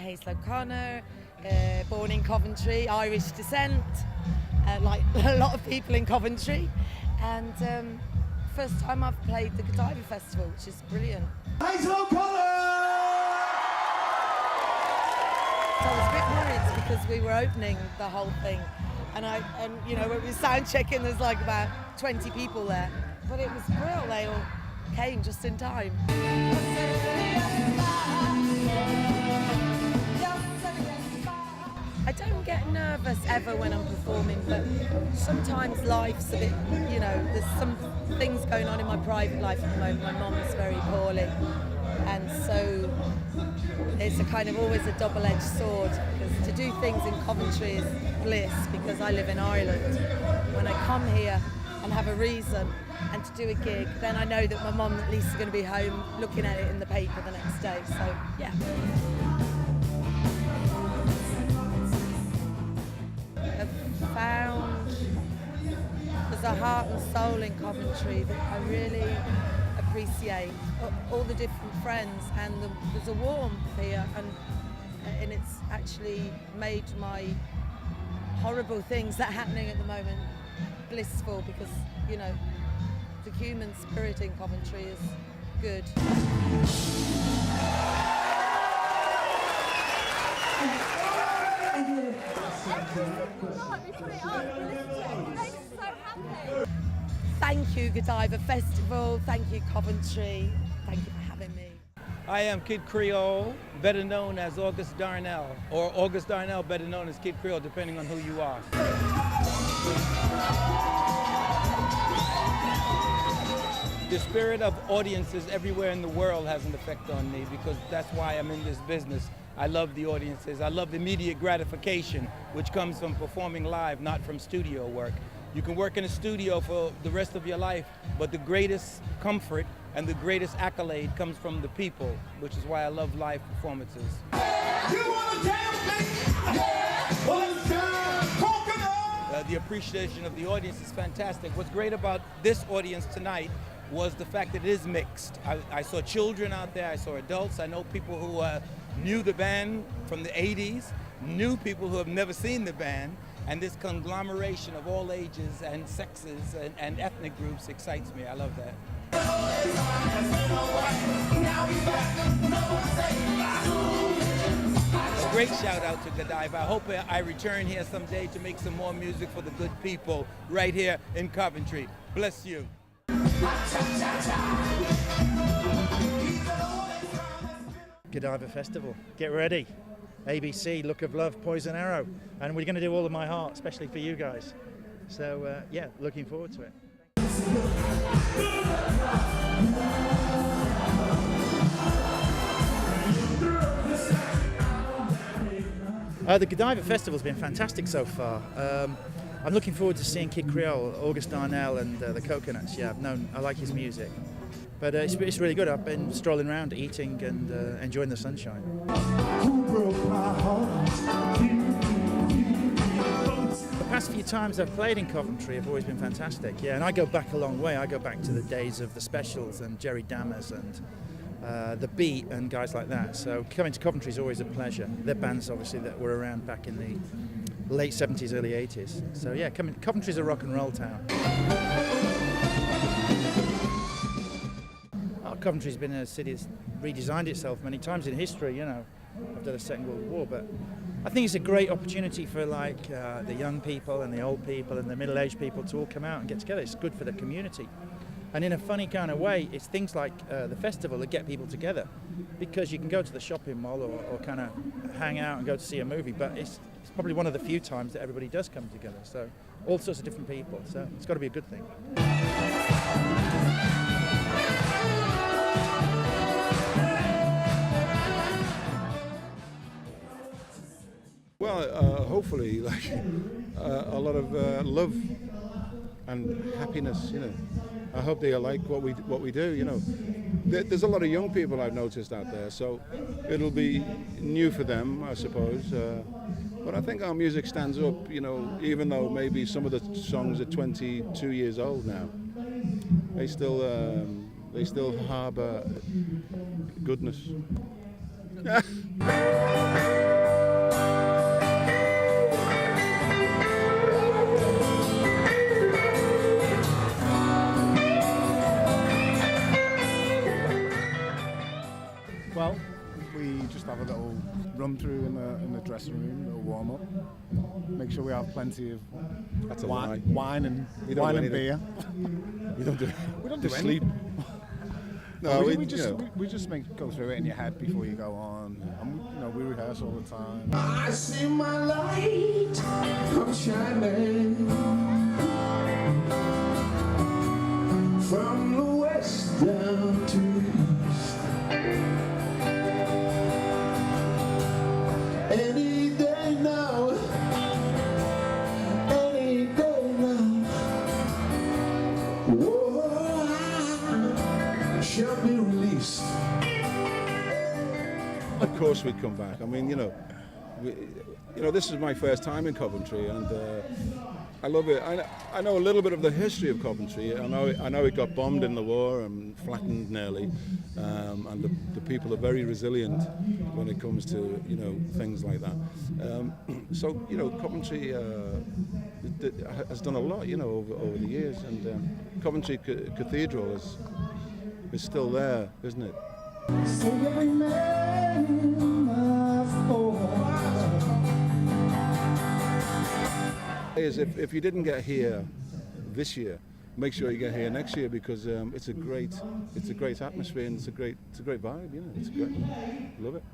Hazel O'Connor, born in Coventry, Irish descent, like a lot of people in Coventry. And first time I've played the Godiva Festival, which is brilliant. Hazel O'Connor! So I was a bit worried because we were opening the whole thing. And you know, when we were sound checking, there's like about 20 people there. But it was brilliant, they all came just in time. I don't get nervous ever when I'm performing, but sometimes life's a bit, you know, there's some things going on in my private life at the moment. My mum is very poorly, and so it's a kind of always a double-edged sword, because to do things in Coventry is bliss, because I live in Ireland. When I come here and have a reason and to do a gig, then I know that my mum at least is going to be home looking at it in the paper the next day, so yeah. I've found there's a heart and soul in Coventry that I really appreciate. All the different friends, and there's a warmth here, and it's actually made my horrible things that are happening at the moment blissful, because, you know, the human spirit in Coventry is good. Thank you, Godiva Festival. Thank you, Coventry. Thank you for having me. I am Kid Creole, better known as August Darnell, or August Darnell, better known as Kid Creole, depending on who you are. The spirit of audiences everywhere in the world has an effect on me, because that's why I'm in this business. I love the audiences. I love immediate gratification, which comes from performing live, not from studio work. You can work in a studio for the rest of your life, but the greatest comfort and the greatest accolade comes from the people, which is why I love live performances. The appreciation of the audience is fantastic. What's great about this audience tonight was the fact that it is mixed. I saw children out there, I saw adults, I know people who knew the band from the 80s, knew people who have never seen the band, and this conglomeration of all ages and sexes and ethnic groups excites me. I love that. A great shout out to Godiva. I hope I return here someday to make some more music for the good people right here in Coventry. Bless you. Godiva Festival. Get ready. ABC, Look of Love, Poison Arrow. And we're going to do All of My Heart, especially for you guys. So, yeah, looking forward to it. The Godiva Festival's been fantastic so far. I'm looking forward to seeing Kid Creole, August Darnell and the Coconuts. Yeah, I like his music. But it's really good. I've been strolling around, eating and enjoying the sunshine. The past few times I've played in Coventry have always been fantastic. Yeah, and I go back a long way. I go back to the days of the Specials and Jerry Dammers and The Beat and guys like that. So coming to Coventry is always a pleasure. They're bands obviously that were around back in the late 70s, early 80s. So yeah, Coventry's a rock and roll town. Coventry's been a city that's redesigned itself many times in history, you know, after the Second World War, but I think it's a great opportunity for like the young people and the old people and the middle-aged people to all come out and get together. It's good for the community. And in a funny kind of way, it's things like the festival that get people together, because you can go to the shopping mall or kind of hang out and go to see a movie, but it's probably one of the few times that everybody does come together. So all sorts of different people, so it's got to be a good thing. Well, hopefully, like a lot of love and happiness. You know, I hope they like what we do. You know, there's a lot of young people I've noticed out there, so it'll be new for them, I suppose. But I think our music stands up. You know, even though maybe some of the songs are 22 years old now, they still harbour goodness. Well, we just have a little run through in the dressing room, a little warm up. Make sure we have plenty of That's a wine, lie. wine and You don't do anything. beer. You don't do. We don't do Just anything. sleep. No, we just go through it in your head before you go on. And we rehearse all the time. I see my light, I'm shining from the west down to the east. Any day now, any day now. Whoa, I shall be released. Of course we'd come back. I mean, this is my first time in Coventry, and I love it. I know a little bit of the history of Coventry. I know it got bombed in the war and flattened nearly, and the people are very resilient when it comes to things like that. So Coventry has done a lot over the years, and Coventry Cathedral is still there, isn't it? So young man, my boy. Is if you didn't get here this year, make sure you get here next year, because it's a great atmosphere, and it's a great vibe. It's great. Love it.